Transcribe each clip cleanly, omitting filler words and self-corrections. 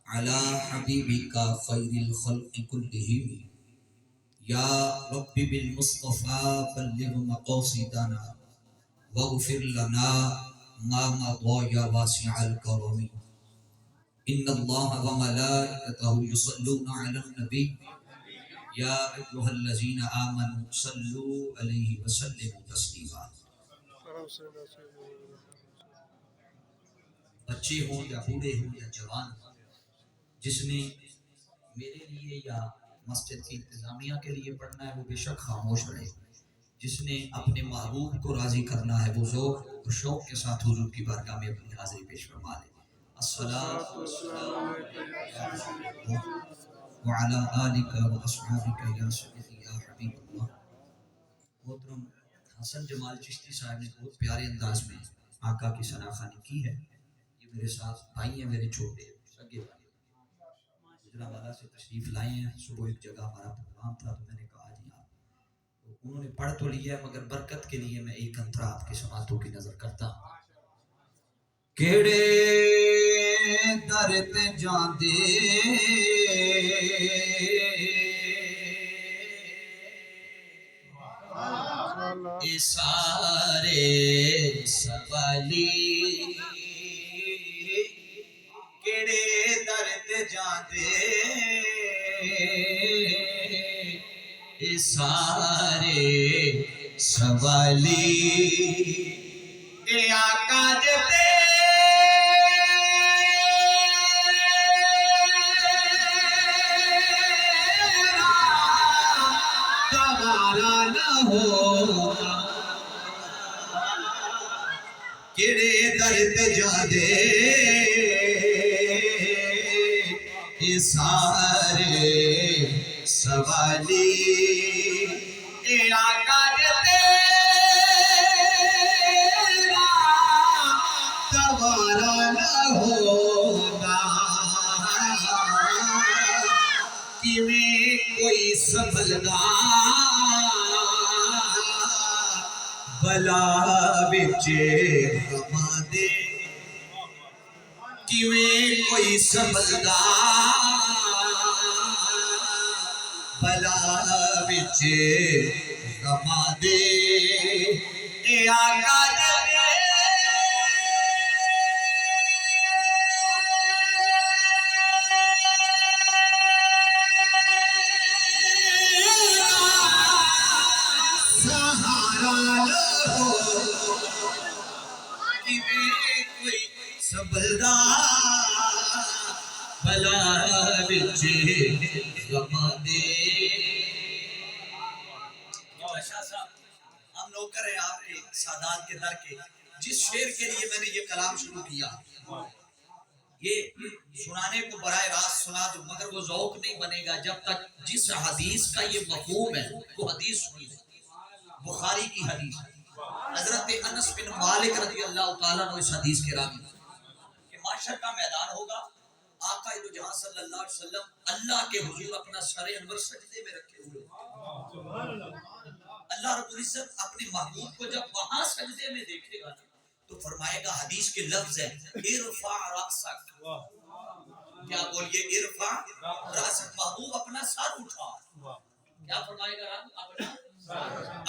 على حبيبك خير الخلق كلهم يا رب بالمصطفى بلغ مقاصدنا واغفر لنا ما مضى يا واسع الكرم إن الله وملائكته يصلون على النبي يا أيها الذين آمنوا صلوا عليه وسلموا تسليما. بچے ہوں یا بوڑھے ہوں یا جوان ہوں، جس نے میرے لیے یا مسجد کی انتظامیہ کے لیے پڑھنا ہے وہ بے شک خاموش رہے. جس نے اپنے محبوب کو راضی کرنا ہے وہ ذوق اور شوق کے ساتھ حضور کی بارگاہ میں اپنی حاضری پیش فرما لے. الصلاۃ والسلام وعلی آلک واصحابک یا سیدی یا حبیب اللہ. محترم حسن جمال چشتی صاحب نے بہت پیارے انداز میں آقا کی ثناخوانی کی ہے. یہ میرے ساتھ بھائی ہیں، میرے چھوٹے سگے بھائی گجرانوالہ سے تشریف لائے ہیں. صبح ایک جگہ ہمارا پروگرام تھا تو میں نے کہا جی آپ، انہوں نے پڑھ تو لیا ہے مگر برکت کے لیے میں ایک انترا آپ کی سماعتوں کی نظر کرتا ہوں. کیڑے در تے جاندے اے سارے سوالی، کیڑے در تے جاندے اے سارے سوالی، اے آقا جتے دوارا نہ ہو، کیڑے درد جاندے اے سارے سوالی، اے آقا تیرا دوارا نہ ہوگا، کیویں کوئی سنبھلدا بلا وچ غماں دے، کیویں کوئی سنبھلدا بلا وچ غماں دے، اے آقا سنبھلدا بلا وچ غماں دے. شاہ صاحب ہم نوکر ہیں آپ کے سادات کے در کے. جس شعر کے لیے میں نے یہ کلام شروع کیا یہ سنانے کو براہ راست سنا دوں مگر وہ ذوق نہیں بنے گا جب تک جس حدیث کا یہ مفہوم ہے وہ حدیث سنی. بخاری کی حدیث حضرت انس بن مالک رضی اللہ تعالیٰ عنہ اس حدیث کے راوی کہ معاشر کا میدان ہوگا، آقا دو جہاں صلی اللہ علیہ وسلم اللہ کے حضور اپنا سر انور سجدے میں رکھے ہوئے. اللہ رب العزت اپنے محبوب کو جب وہاں سجدے میں دیکھے گا تو فرمائے گا، حدیث کے لفظ ہے ارفع رأسک، کیا بولیے ارفع رأسک، محبوب اپنا سر اٹھا. کیا فرمائے گا رب؟ اپنا.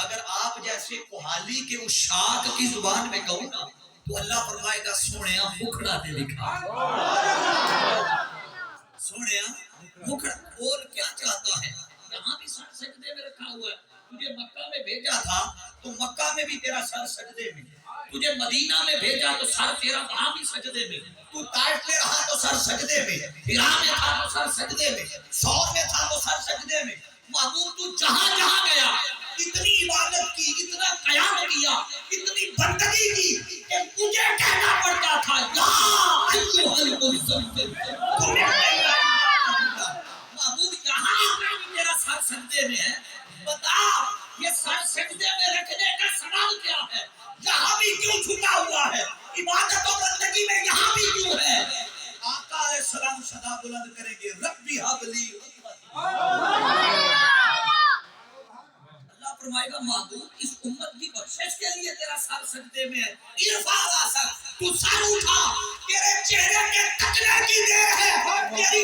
اگر آپ جیسے کوہالی کے اس شاخ کی زبان میں کہوں نا تو اللہ فرمائے گا سونیا مکھڑا تے لکھا، سونیا مکھڑا. اور کیا چاہتا ہے؟ یہاں بھی سر سجدے میں رکھا ہوا ہے. تجھے مکہ میں بھیجا تھا تو مکہ میں بھی تیرا سر سجدے میں، تجھے مدینہ میں بھیجا تو سر تیرا وہاں بھی سجدے میں، تو طائف میں رہا تو سر سجدے میں، ہرا میں تھا تو سر سجدے میں، سور میں تھا تو سر سجدے میں. محبوب تو جہاں جہاں گیا اتنی عبادت کی، اتنا قیام کیا، اتنی بندگی کی کہ مجھے کہنا پڑتا تھا یا ایھا المزمل. محبوب یہاں میرا سر سجدے میں ہے، بتا یہ سر سجدے میں رکھنے کا سوال کیا ہے؟ یہاں بھی کیوں چھپا ہوا ہے؟ عبادت و بندگی میں یہاں بھی کیوں ہے؟ آقا علیہ السلام صدا بلند کریں گے، ربی حب لی اللہ فرمائے گا محبوب اس امت کی بخشش کے لیے تیرا سر سجدے میں ہے. ارفع راسک، تو سر اٹھا، تیرے چہرے کے تکنے کی دیر ہے، تیری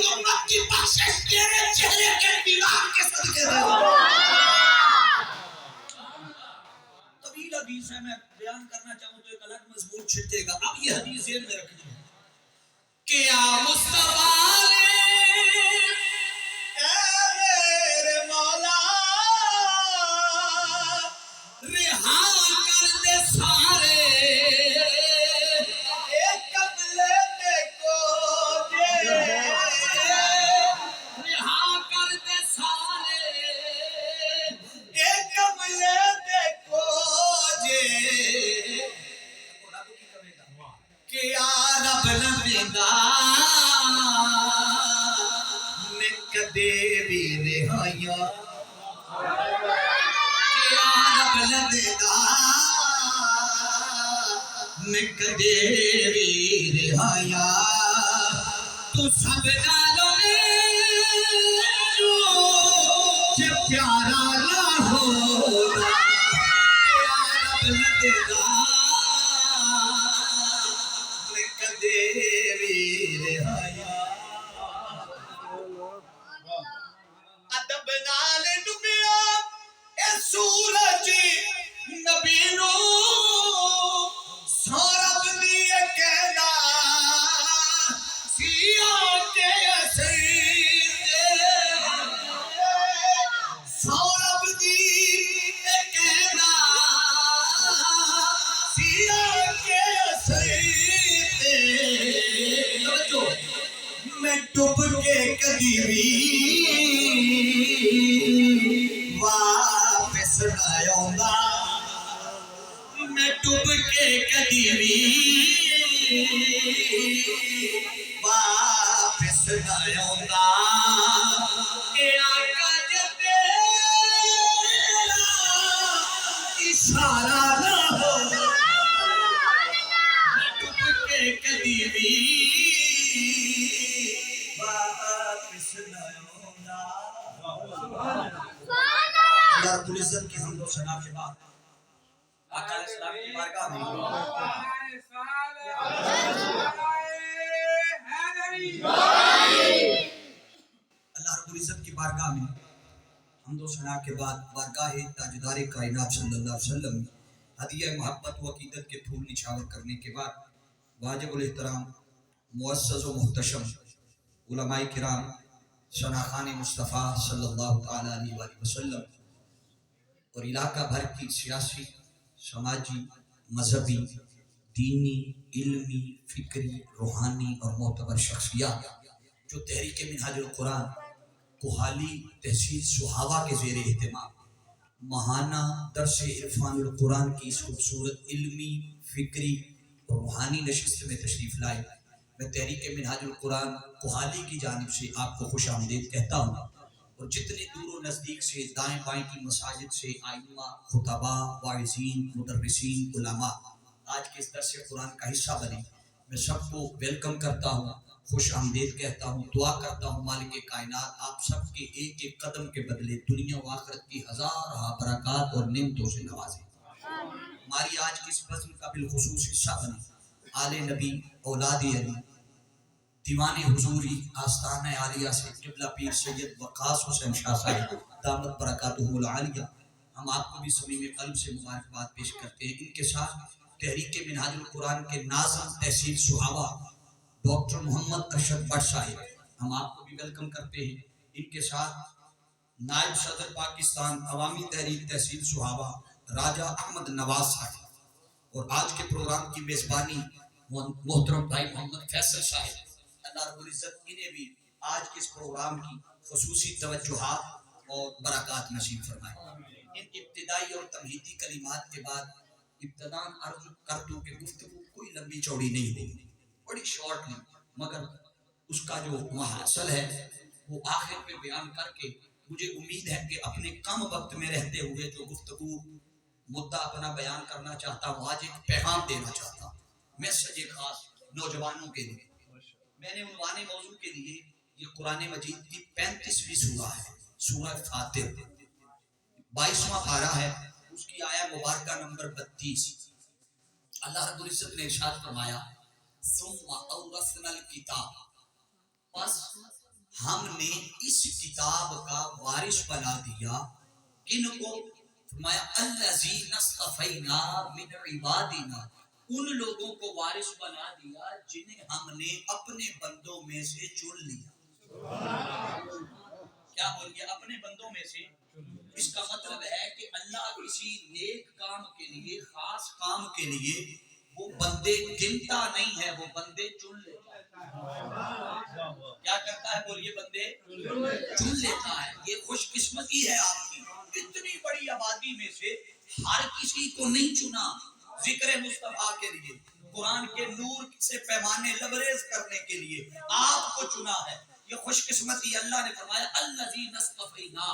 میں کدے ویر ہایا تو سب نالوں میں جو پیارا نہ ہوگا رب لگا میں کدے ویر ہایا ادب نال ڈبیا اے سورج نبی نو سورب دیے کہنا سیاہ کے سیدے سورب دیے کہنا سیاہ کے سیدے میں ڈب کے کدی بھی واپس نہ آوندا میں ڈب کے کدی بھی واپس نہ آوندا اے آقا جے تیرا اشارہ نہ ہو میں ڈب کے کدی بھی واپس نہ آوندا اللہ رب العزت کی حمد و ثنا کے بعد آقا علیہ السلام کی بارگاہ میں اللہ رب العزت کی بارگاہ میں حمد و ثنا کے بعد بارگاہ تاجدار کائنات صلی اللہ علیہ وسلم ہدیہ محبت و عقیدت کے پھول نچھاور کرنے کے بعد واجب الاحترام معزز و محتشم علماء کرام شناخان مصطفیٰ صلی اللہ تعالیٰ علیہ وآلہ وسلم اور علاقہ بھر کی سیاسی سماجی مذہبی دینی علمی فکری روحانی اور معتبر شخصیات جو تحریک منہاج القرآن کوہالی تحصیل سہاوا کے زیر اہتمام ماہانہ درس عرفان القرآن کی اس خوبصورت علمی فکری اور روحانی نشست میں تشریف لائے میں تحریک منہاج القرآن کوہالی کی جانب سے آپ کو خوش آمدید کہتا ہوں اور جتنے دور و نزدیک سے دائیں بائیں کی مساجد سے آئمہ خطباء واعظین مدرسین علماء آج کے اس درس قرآن کا حصہ بنے میں سب کو ویلکم کرتا ہوں خوش آمدید کہتا ہوں دعا کرتا ہوں مالک کائنات آپ سب کے ایک ایک قدم کے بدلے دنیا و آخرت کی ہزار برکات اور نعمتوں سے نوازے ہماری آج کی اس بزم کا بالخصوص حصہ بنے آل نبی اولاد علی دیوان حضوری آستانہ عالیہ سے قبلہ پیر سید وقاص حسین شاہ صاحب دامت برکاتہ العالیہ ہم آپ کو بھی صمیم قلب سے مبارکباد پیش کرتے ہیں ان کے ساتھ تحریک منہاج القرآن کے ناظم تحصیل سہاوا ڈاکٹر محمد ارشد بٹ صاحب ہم آپ کو بھی ویلکم کرتے ہیں ان کے ساتھ نائب صدر پاکستان عوامی تحریک تحصیل سہاوا راجہ احمد نواز صاحب اور آج کے پروگرام کی میزبانی محترم بھائی محمد فیصل صاحب اللہ رب العزت انہیں بھی آج کے اس پروگرام کی خصوصی توجہات اور برکات نصیب فرمائے ان ابتدائی اور تمہیدی کلمات کے بعد ابتداً عرض کر دوں کہ گفتگو کوئی لمبی چوڑی نہیں ہوگی بڑی شارٹ نہیں مگر اس کا جو محاصل ہے وہ آخر پہ بیان کر کے مجھے امید ہے کہ اپنے کم وقت میں رہتے ہوئے جو گفتگو مدعا اپنا بیان کرنا چاہتا ہوں آج ایک پیغام دینا چاہتا ہوں میسج خاص نوجوانوں کے لیے میں نے عنوان موضوع کے لیے یہ قرآن مجید کی 35ویں سورہ ہے سورہ فاتر 22واں پارہ ہے اس کی آیہ مبارکہ نمبر 32 اللہ رب العزت نے ارشاد فرمایا ثم اورثنا الکتاب پس ہم نے اس کتاب کا وارث بنا دیا کن کو فرمایا الذین اصطفینا من عبادنا ان لوگوں کو وارث بنا دیا جنہیں ہم نے اپنے بندوں میں سے چن لیا کیا بول گیا اپنے بندوں میں سے اس کا مطلب ہے کہ اللہ کسی نیک کام کے لیے خاص کام کے لیے وہ بندے گنتا نہیں ہے وہ بندے چن لیتا ہے کیا کرتا ہے بولیے بندے چن لیتا ہے یہ خوش قسمتی ہے آپ کی اتنی بڑی آبادی میں سے ہر کسی کو نہیں چنا ذکر مصطفیٰ کے لیے قرآن کے نور سے پیمانے لبریز کرنے کے لیے آپ کو چنا ہے یہ خوش قسمتی اللہ نے فرمایا الذین اصطفینا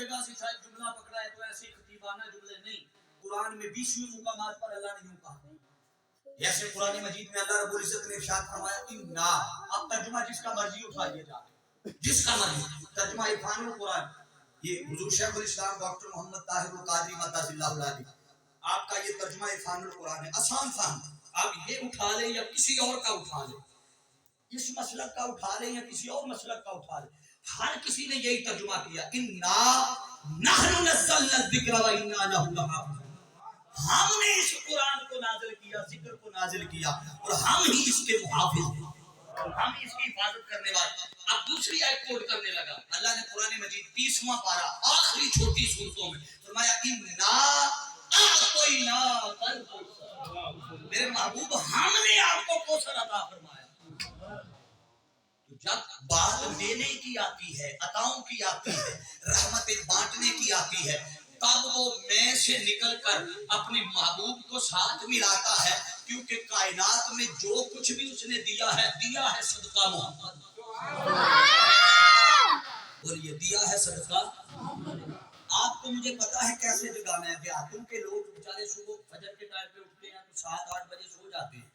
جگہ سے شاید جملہ پکڑا ہے تو ایسے خطیبانہ جملے نہیں. قرآن میں 20 مقامات پر اللہ نے یوں کہا. جیسے قرآن مجید میں اللہ رب العزت نے ارشاد فرمایا انا. اب ترجمہ جس کا مرضی اٹھائیے جا, جس کا مرضی ترجمہ عرفان القرآن. یہ حضور شیخ الاسلام ڈاکٹر محمد طاہر القادری مدد اللہ علیہ آپ کا یہ ترجمہ عرفان القرآن ہے, آسان فہم. آپ یہ اٹھا لیں یا کسی اور کا اٹھا لیں, اس مسلک کا اٹھا لیں یا کسی اور مسلک کا اٹھا لیں, ہر کسی نے یہی ترجمہ کیا انا نحن نزلنا الذکر و انا لہ لحافظون. ہم نے اس قرآن کو نازل کیا, ذکر کو نازل کیا, اور ہم ہی اس کے محافظ ہیں, ہم اس کی حفاظت کرنے والے. اب دوسری آیت کوٹ کرنے لگا اللہ نے قرآن مجید 30واں پارہ آخری چھوٹی سورتوں میں فرمایا انا اعطیناک الکوثر. میرے محبوب ہم نے آپ کو کوثر عطا فرمایا. تو جب بات دینے کی آتی ہے, عطاؤں کی آتی ہے, رحمتیں بانٹنے کی آتی ہے, تب وہ میں سے نکل کر اپنے محبوب کو ساتھ ملاتا ہے, کیونکہ کائنات میں جو کچھ بھی اس نے دیا ہے صدقہ محمد. اور یہ دیا ہے صدقہ. آپ کو مجھے پتا ہے کیسے جگانا ہے. دیہاتوں کے لوگ بیچارے صبح فجر کے ٹائم پہ اٹھتے ہیں تو 7-8 بجے سو جاتے ہیں.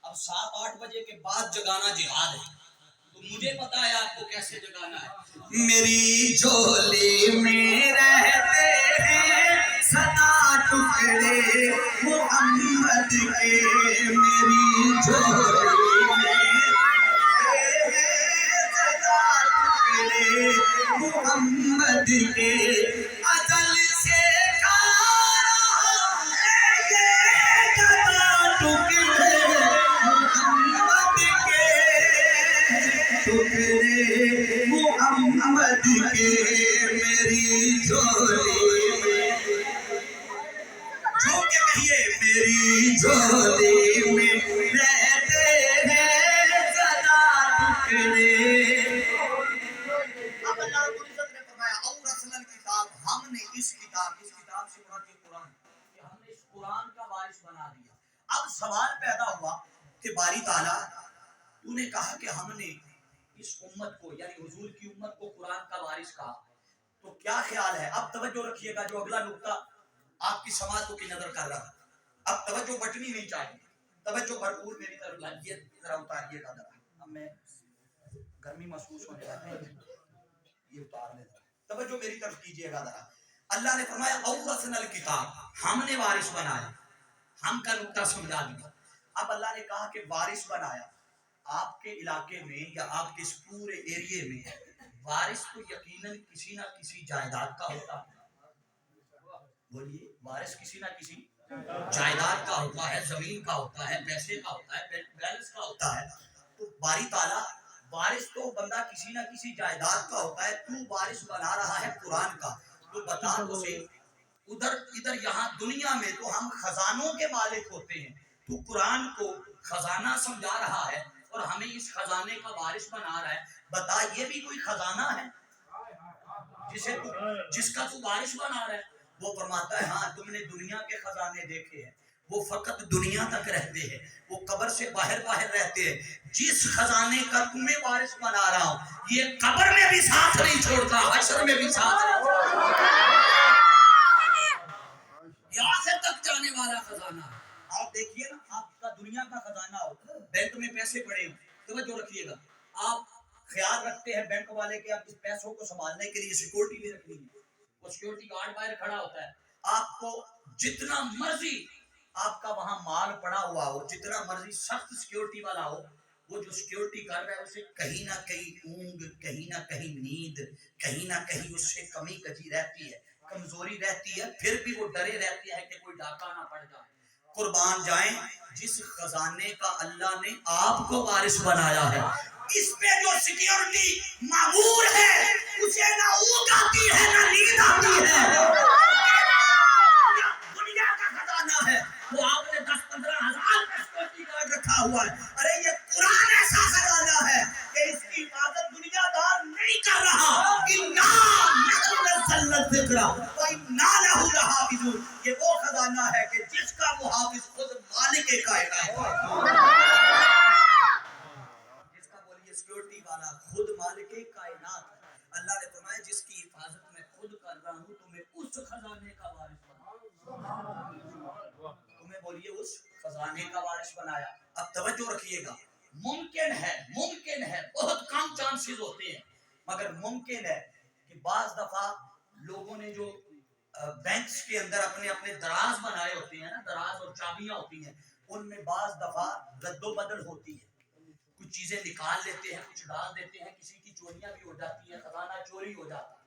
اب 7-8 بجے کے بعد جگانا جہاد ہے. تو مجھے پتا ہے آپ کو کیسے جگانا ہے. میری جھولی میں رہتے ہیں سدا ٹکڑے محمد کے, میری جھولی میں رہتے ہیں سدا ٹکڑے محمد کے, ازل سے کھا رہا ہے یہ سدا ٹکڑے محمد کے, ٹکڑے محمد کے. میری جھولی میں جھوم کے کہیے میری جھولی میں رہتے ہیں سدا ٹکڑے. اب اللہ رب العزت نے فرمایا اور اصل کتاب, ہم نے اس کتاب سے مراد یہ قرآن کہ ہم نے اس قرآن کا وارث بنا دیا. اب سوال پیدا ہوا کہ باری تعالیٰ تو نے کہا کہ ہم نے اس امت کو یعنی حضور کی امت کو قرآن کا وارث کہا, تو کیا خیال ہے. اب توجہ رکھیے گا, جو اگلا نقطہ آپ کی سماعتوں کی نظر کر رہا, اب توجہ بٹنی نہیں چاہیے, توجہ بھرپور میری طرف لائیے, ذرا اتاریے گا. اب میں گرمی محسوس ہونے لگا ہے, یہ اتار لیتا. توجہ میری طرف کیجیے گا ذرا. اللہ نے فرمایا اورثنا الکتاب, ہم نے وارث بنایا. ہم کا نقطہ سمجھا دیا. اب اللہ نے کہا کہ وارث بنایا. آپ کے علاقے میں یا آپ کے اس پورے ایریے میں وارث تو یقیناً کسی نہ کسی جائیداد کا ہوتا ہے. بولیے, وارث کسی نہ کسی جائیداد کا ہوتا ہے, زمین کا ہوتا ہے, پیسے کا ہوتا ہے, بیلنس کا ہوتا ہے. تو باری تعالیٰ وارث تو بندہ کسی نہ کسی جائیداد کا ہوتا ہے, تو وارث بنا رہا ہے قرآن کا. تو بتا اسے ادھر یہاں دنیا میں تو ہم خزانوں کے مالک ہوتے ہیں, تو قرآن کو خزانہ سمجھا رہا ہے اور ہمیں اس خزانے کا وارث بنا رہا ہے. بتا یہ بھی کوئی خزانہ ہے جس کا تو وارث بنا رہا ہے. وہ فرماتا ہے ہاں تم نے دنیا کے خزانے دیکھے ہیں, وہ فقط دنیا تک رہتے ہیں, وہ قبر سے باہر رہتے ہیں. جس خزانے کا تمہیں وارث بنا رہا ہوں یہ قبر میں بھی ساتھ نہیں چھوڑتا, حشر میں بھی ساتھ نہیں چھوڑتا, یہ آخر تک جانے والا خزانہ ہے. آپ دیکھیے نا, آپ کا دنیا کا خزانہ ہو, بینک میں پیسے پڑے ہو, توجہ رکھیے گا. آپ خیال رکھتے ہیں بینک والے کہ آپ اس پیسوں کو سنبھالنے کے لیے سیکورٹی بھی رکھنی ہے, وہ سیکورٹی گارڈ باہر کھڑا ہوتا ہے. آپ کو جتنا مرضی آپ کا وہاں مال پڑا ہوا ہو, جتنا مرضی سخت سیکورٹی والا ہو, وہ جو سیکورٹی کر رہا ہے اسے کہیں نہ کہیں اونگ, کہیں نہ کہیں نیند, کہیں نہ کہیں اس سے کمی کجی رہتی ہے, کمزوری رہتی ہے, پھر بھی وہ ڈرے رہتی ہے کہ کوئی ڈاکہ نہ پڑ جائے. قربان جائیں جس خزانے کا اللہ نے آپ کو وارث بنایا ہے, اس پہ جو سیکیورٹی معمور ہے اسے نہ اونگ آتی ہے نہ نیند آتی ہے. دنیا کا خزانہ ہے, وہ آپ نے 10-15 ہزار کا سیکیورٹی گارڈ رکھا ہوا ہے. ارے یہ قرآن ایسا خزانہ ہے کہ اس کی حفاظت دنیا دار نہیں کر رہا. یہ وہ خزانہ ہے کہ جس کا محافظ خود مالک کائنات ہے. جس کا بولیے سیکورٹی والا خود مالک کائنات ہے. اللہ نے فرمایا جس کی حفاظت میں خود کر رہا ہوں تمہیں اس خزانے کا وارث بنایا. تمہیں بولیے اس خزانے کا وارث بنایا. اب توجہ رکھیے گا, ممکن ہے بہت کم چانسز ہوتے ہیں, مگر ممکن ہے کہ بعض دفعہ لوگوں نے جو بینکس کے اندر اپنے اپنے دراز بنائے ہوتے ہیں نا, دراز اور چابیاں ہوتی ہیں, ان میں بعض دفعہ رد و بدل ہوتی ہے. کچھ چیزیں نکال لیتے ہیں, کچھ ڈال دیتے ہیں, کسی کی چوریاں بھی ہو جاتی ہیں, خزانہ چوری ہو جاتا ہے.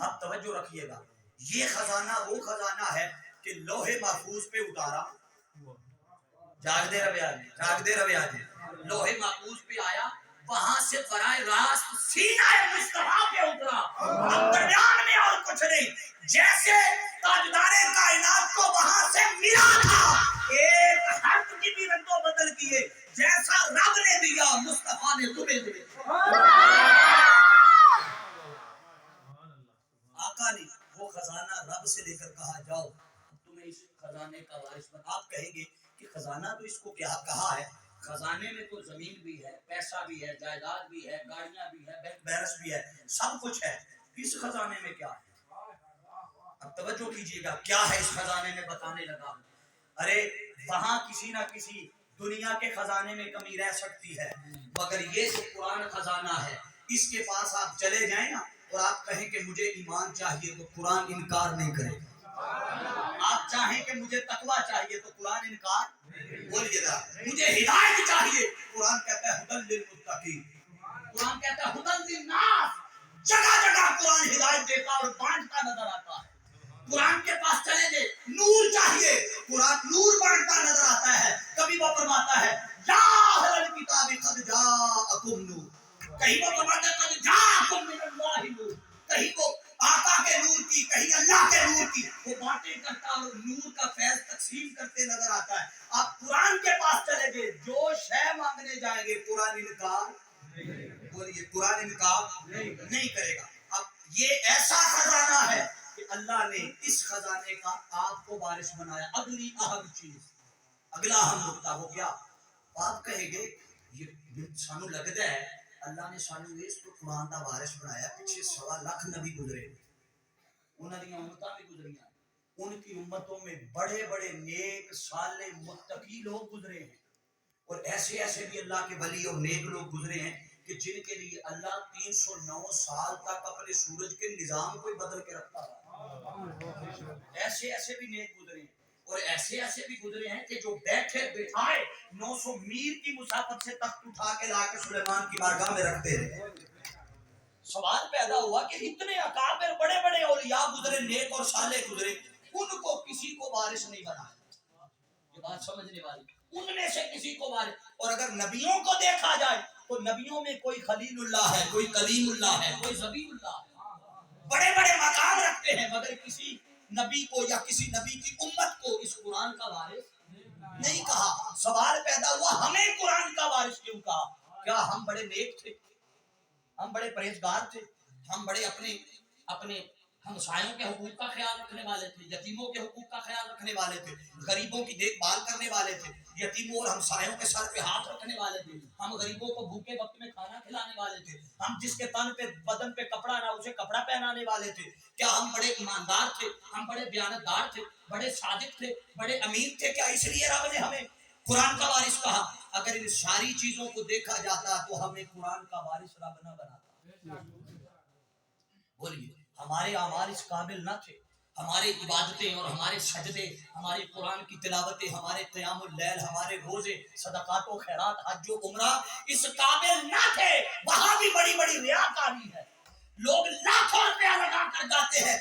اب توجہ رکھیے گا, یہ خزانہ وہ خزانہ ہے کہ لوح محفوظ پہ اتارا, جاگ دے روے آج لوح محفوظ پہ آیا, وہاں سے براہ راست سینہ مصطفیٰ پہ اترا. اب درمیان میں اور کچھ نہیں, جیسے تاجدار کائنات کو وہاں سے ملا تھا, ایک حرف کی بھی رد و بدل کیے, جیسا رب نے دیا مصطفیٰ نے تمہیں دیا. آقا نے وہ خزانہ رب سے لے کر کہا جاؤ تمہیں اس خزانے کا وارث بن. آپ کہیں گے کہ خزانہ تو اس کو کیا کہا ہے, خزانے میں تو زمین بھی ہے, پیسہ بھی ہے, جائیداد بھی ہے, گاڑیاں بھی ہے, بینک بیلنس بھی ہے, سب کچھ ہے. اس خزانے میں کیا ہے؟ اب توجہ کیجیے گا, کیا ہے اس خزانے میں بتانے لگا. ارے وہاں کسی نہ کسی دنیا کے خزانے میں کمی رہ سکتی ہے, مگر یہ جو قرآن خزانہ ہے, اس کے پاس آپ چلے جائیں نا اور آپ کہیں کہ مجھے ایمان چاہیے تو قرآن انکار نہیں کرے. آپ چاہیں کہ مجھے تقویٰ چاہیے تو قرآن انکار, بولیے گا مجھے ہدایت چاہیے, قرآن کہتا ہے ہدی للمتقین, قرآن کہتا ہے ہدی للناس. جگہ جگہ قرآن ہدایت دیتا اور بانٹتا نظر آتا ہے. قرآن کے پاس چلے گئے, نور چاہیے, قرآن نور بانٹتا نظر آتا ہے. کبھی وہ فرماتا ہے یا اہل الکتاب قد جاءکم نور, کہیں وہ فرماتا ہے قد جاءکم من اللہ نور, کہیں وہ آقا کے نور کی, کہیں اللہ کے نور کی, وہ باتیں کرتا اور نور کا فیض تقسیم کرتے نظر آتا ہے. آپ قرآن کے پاس چلے گئے, جو شے مانگنے جائیں گے قرآن انکار, بولیے قرآن انکار نہیں کرے گا. اب یہ ایسا خزانہ ہے کہ اللہ نے اس خزانے کا آپ کو وارث بنایا. اگلی اہم چیز, اگلا اہم نقطہ وہ کیا, آپ کہیں گے یہ سانو لگتا ہے اللہ نے سانو اس کو قرآن کا وارث بنایا, پیچھے 1.25 لاکھ نبی گزرے, انہاں دی امتاں بھی گزریاں, ان کی امتوں میں بڑے بڑے نیک صالح متقی لوگ گزرے ہیں, اور ایسے ایسے بھی اللہ کے ولی اور نیک لوگ گزرے ہیں کہ جن کے لیے اللہ 309 سال تک اپنے سورج کے نظام کو بدل کے رکھتا رہا. ایسے ایسے بھی نیک گزرے ہیں, اور ایسے ایسے بھی گزرے ہیں کہ جو بیٹھے بٹھائے 900 میل کی مسافت سے تخت اٹھا کے لا کے سلیمان کی بارگاہ میں رکھتے رہے. سوال پیدا ہوا کہ اتنے اکابر بڑے بڑے اولیاء گزرے, نیک اور صالح گزرے, ان کو کسی کو وارث نہیں بنایا. یہ بات سمجھنے والی, ان میں سے کسی کو وارث. اور اگر نبیوں کو دیکھا جائے تو نبیوں میں کوئی خلیل اللہ ہے, کوئی کلیم اللہ ہے, کوئی ذبیح اللہ ہے, بڑے بڑے مقام رکھتے ہیں, مگر کسی نبی کو یا کسی نبی کی امت کو اس قرآن کا وارث نہیں کہا. سوال پیدا ہوا ہمیں قرآن کا وارث کیوں کہا؟ کیا ہم بڑے نیک تھے, ہم بڑے پرہیزگار تھے, ہم بڑے اپنے ہمسایوں کے حقوق کا خیال رکھنے والے تھے, یتیموں کے حقوق کا خیال رکھنے والے تھے, غریبوں کی دیکھ بھال کرنے والے تھے, یتیموں اور ہمسایوں کے سر پہ ہاتھ رکھنے والے تھے, ہم غریبوں کو بھوکے وقت میں کھانا کھلانے والے تھے, ہم جس کے تن پہ بدن پہ کپڑا نہ اسے کپڑا پہنانے والے تھے. کیا ہم بڑے ایماندار تھے, ہم بڑے دیانتدار تھے, بڑے صادق تھے, بڑے امین تھے؟ کیا اس لیے رب نے ہمیں قرآن کا وارث کہا؟ اگر ان ساری چیزوں کو دیکھا جاتا تو ہمیں قرآن کا وارث رب نہ بناتا. بولیے ہمارے اعمال اس قابل نہ تھے, ہماری عبادتیں اور ہمارے سجدے, ہماری قرآن کی تلاوتیں, ہمارے قیام اللیل, ہمارے روزے, صدقات و خیرات, حج و عمرہ اس قابل نہ تھے. وہاں بھی بڑی بڑی ریاکاری ہے, لوگ لاکھوں روپیہ لگا کر جاتے ہیں,